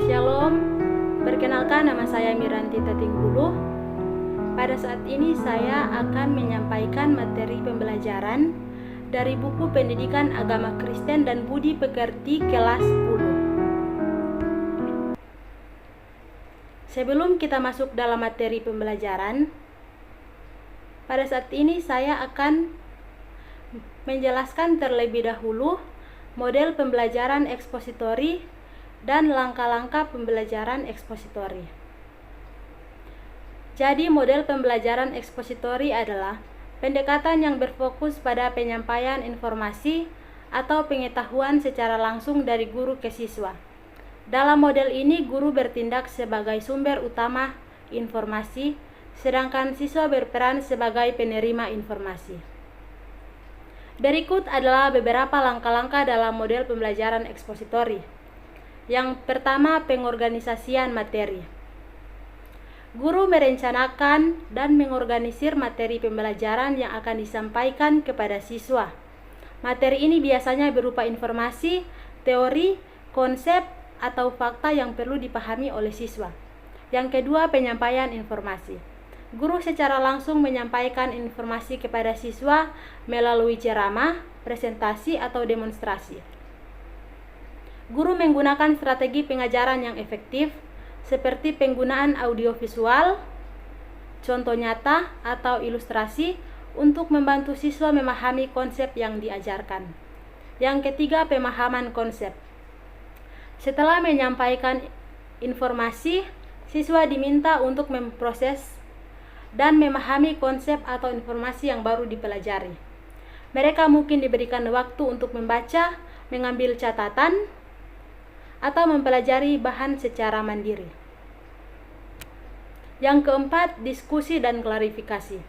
Shalom, perkenalkan nama saya Miranti Tatingguluh. Pada saat ini saya akan menyampaikan materi pembelajaran dari buku Pendidikan Agama Kristen dan Budi Pekerti kelas 10. Sebelum kita masuk dalam materi pembelajaran, pada saat ini saya akan menjelaskan terlebih dahulu model pembelajaran ekspositori dan langkah-langkah pembelajaran ekspositori. Jadi, model pembelajaran ekspositori adalah pendekatan yang berfokus pada penyampaian informasi atau pengetahuan secara langsung dari guru ke siswa. Dalam model ini, guru bertindak sebagai sumber utama informasi, sedangkan siswa berperan sebagai penerima informasi. Berikut adalah beberapa langkah-langkah dalam model pembelajaran ekspositori. Yang pertama, pengorganisasian materi. Guru merencanakan dan mengorganisir materi pembelajaran yang akan disampaikan kepada siswa. Materi ini biasanya berupa informasi, teori, konsep, atau fakta yang perlu dipahami oleh siswa. Yang kedua, penyampaian informasi. Guru secara langsung menyampaikan informasi kepada siswa melalui ceramah, presentasi, atau demonstrasi. Guru menggunakan strategi pengajaran yang efektif seperti penggunaan audiovisual, contoh nyata, atau ilustrasi untuk membantu siswa memahami konsep yang diajarkan. Yang ketiga, pemahaman konsep. Setelah menyampaikan informasi, siswa diminta untuk memproses dan memahami konsep atau informasi yang baru dipelajari. Mereka mungkin diberikan waktu untuk membaca, mengambil catatan, atau mempelajari bahan secara mandiri. Yang keempat, diskusi dan klarifikasi.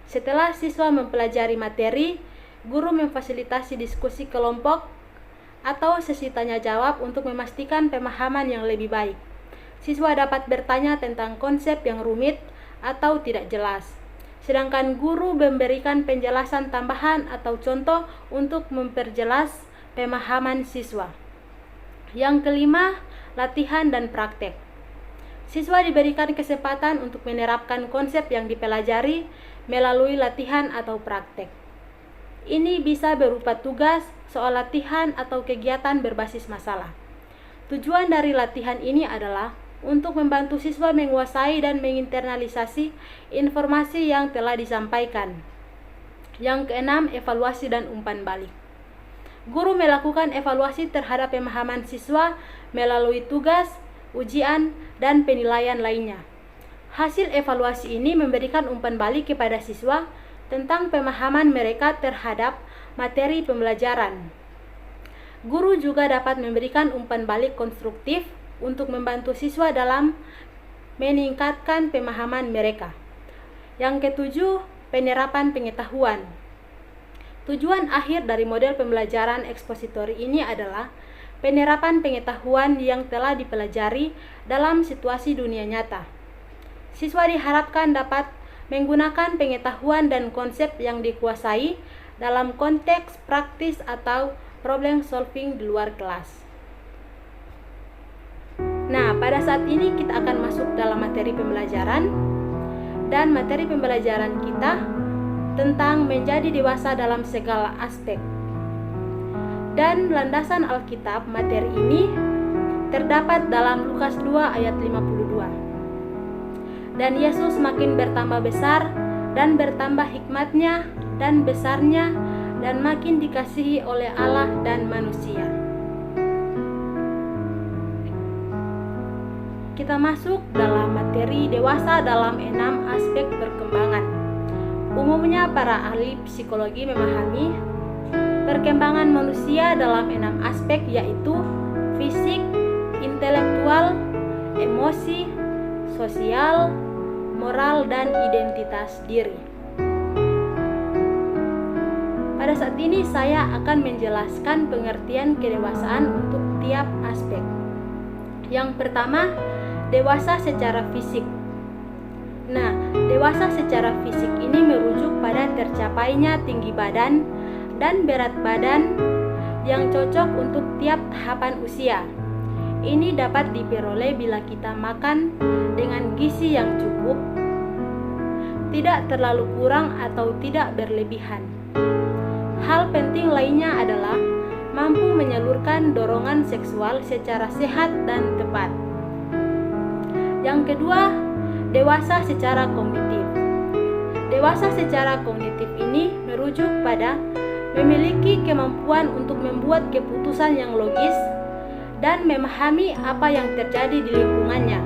Setelah siswa mempelajari materi, guru memfasilitasi diskusi kelompok atau sesi tanya jawab untuk memastikan pemahaman yang lebih baik. Siswa dapat bertanya tentang konsep yang rumit atau tidak jelas, sedangkan guru memberikan penjelasan tambahan atau contoh untuk memperjelas pemahaman siswa. Yang kelima, latihan dan praktek. Siswa diberikan kesempatan untuk menerapkan konsep yang dipelajari melalui latihan atau praktek. Ini bisa berupa tugas, soal latihan, atau kegiatan berbasis masalah. Tujuan dari latihan ini adalah untuk membantu siswa menguasai dan menginternalisasi informasi yang telah disampaikan. Yang keenam, evaluasi dan umpan balik. Guru melakukan evaluasi terhadap pemahaman siswa melalui tugas, ujian, dan penilaian lainnya. Hasil evaluasi ini memberikan umpan balik kepada siswa tentang pemahaman mereka terhadap materi pembelajaran. Guru juga dapat memberikan umpan balik konstruktif untuk membantu siswa dalam meningkatkan pemahaman mereka. Yang ketujuh, penerapan pengetahuan. Tujuan akhir dari model pembelajaran ekspositori ini adalah penerapan pengetahuan yang telah dipelajari dalam situasi dunia nyata. Siswa diharapkan dapat menggunakan pengetahuan dan konsep yang dikuasai dalam konteks praktis atau problem solving di luar kelas. Nah, pada saat ini kita akan masuk dalam materi pembelajaran, dan materi pembelajaran kita tentang menjadi dewasa dalam segala aspek. Dan landasan Alkitab materi ini terdapat dalam Lukas 2 ayat 52. Dan Yesus makin bertambah besar dan bertambah hikmatnya dan besarnya dan makin dikasihi oleh Allah dan manusia. Kita masuk dalam materi dewasa dalam 6 aspek perkembangan. Umumnya para ahli psikologi memahami perkembangan manusia dalam 6 aspek, yaitu fisik, intelektual, emosi, sosial, moral, dan identitas diri. Pada saat ini saya akan menjelaskan pengertian kedewasaan untuk tiap aspek. Yang pertama, dewasa secara fisik. Nah, dewasa secara fisik ini merujuk pada tercapainya tinggi badan dan berat badan yang cocok untuk tiap tahapan usia. Ini dapat diperoleh bila kita makan dengan gizi yang cukup, tidak terlalu kurang atau tidak berlebihan. Hal penting lainnya adalah mampu menyalurkan dorongan seksual secara sehat dan tepat. Yang kedua, dewasa secara kognitif. Dewasa secara kognitif ini merujuk pada memiliki kemampuan untuk membuat keputusan yang logis dan memahami apa yang terjadi di lingkungannya.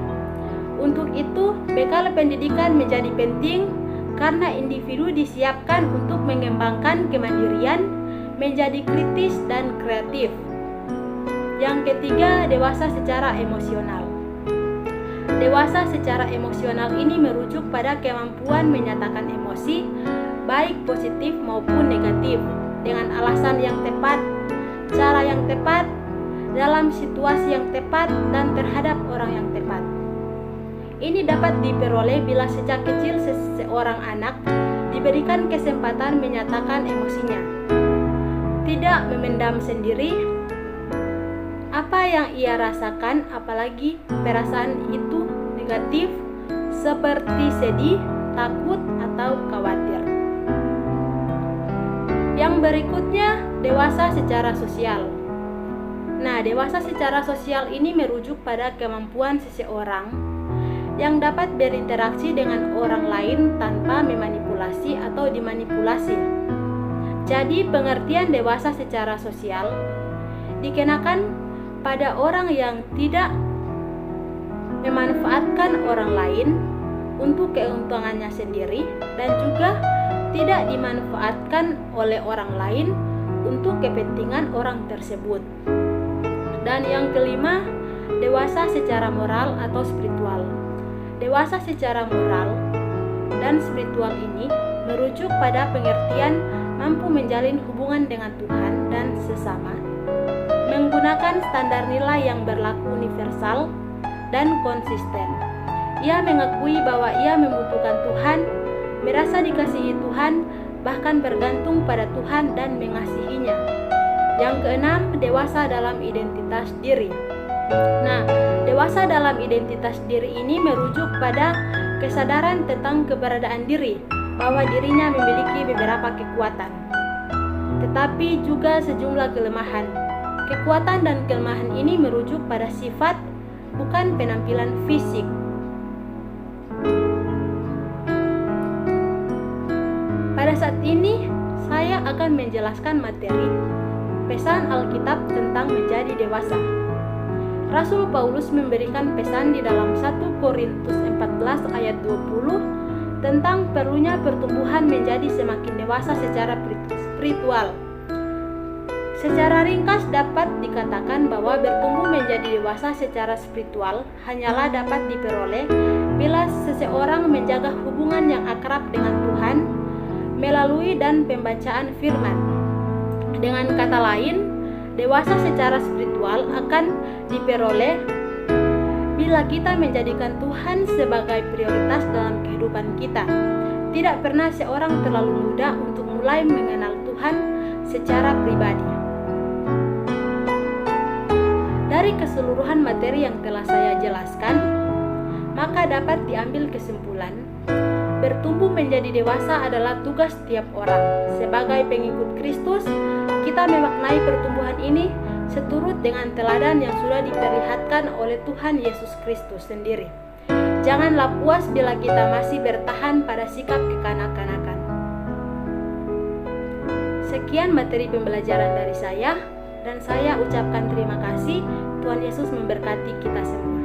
Untuk itu, bekal pendidikan menjadi penting karena individu disiapkan untuk mengembangkan kemandirian, menjadi kritis dan kreatif. Yang ketiga, dewasa secara emosional. Dewasa secara emosional ini merujuk pada kemampuan menyatakan emosi, baik positif maupun negatif, dengan alasan yang tepat, cara yang tepat, dalam situasi yang tepat, dan terhadap orang yang tepat. Ini dapat diperoleh bila sejak kecil seorang anak diberikan kesempatan menyatakan emosinya, tidak memendam sendiri apa yang ia rasakan, apalagi perasaan itu negatif seperti sedih, takut, atau khawatir. Yang berikutnya, dewasa secara sosial. Nah, dewasa secara sosial ini merujuk pada kemampuan seseorang yang dapat berinteraksi dengan orang lain tanpa memanipulasi atau dimanipulasi. Jadi, pengertian dewasa secara sosial dikenakan pada orang yang tidak memanfaatkan orang lain untuk keuntungannya sendiri dan juga tidak dimanfaatkan oleh orang lain untuk kepentingan orang tersebut. Dan yang kelima, dewasa secara moral atau spiritual. Dewasa secara moral dan spiritual ini merujuk pada pengertian mampu menjalin hubungan dengan Tuhan dan sesama, menggunakan standar nilai yang berlaku universal dan konsisten. Ia mengakui bahwa ia membutuhkan Tuhan, merasa dikasihi Tuhan, bahkan bergantung pada Tuhan dan mengasihinya. Yang keenam, dewasa dalam identitas diri. Nah, dewasa dalam identitas diri ini merujuk pada kesadaran tentang keberadaan diri, bahwa dirinya memiliki beberapa kekuatan, tetapi juga sejumlah kelemahan. Kekuatan dan kelemahan ini merujuk pada sifat, bukan penampilan fisik. Pada saat ini, saya akan menjelaskan materi pesan Alkitab tentang menjadi dewasa. Rasul Paulus memberikan pesan di dalam 1 Korintus 14 ayat 20 tentang perlunya pertumbuhan menjadi semakin dewasa secara spiritual. Secara ringkas dapat dikatakan bahwa bertumbuh menjadi dewasa secara spiritual hanyalah dapat diperoleh bila seseorang menjaga hubungan yang akrab dengan Tuhan melalui dan pembacaan firman. Dengan kata lain, dewasa secara spiritual akan diperoleh bila kita menjadikan Tuhan sebagai prioritas dalam kehidupan kita. Tidak pernah seorang terlalu muda untuk mulai mengenal Tuhan secara pribadi. Dari keseluruhan materi yang telah saya jelaskan, maka dapat diambil kesimpulan, bertumbuh menjadi dewasa adalah tugas setiap orang. Sebagai pengikut Kristus, kita memaknai pertumbuhan ini seturut dengan teladan yang sudah diperlihatkan oleh Tuhan Yesus Kristus sendiri. Janganlah puas bila kita masih bertahan pada sikap kekanak-kanakan. Sekian materi pembelajaran dari saya, dan saya ucapkan terima kasih. Tuhan Yesus memberkati kita semua.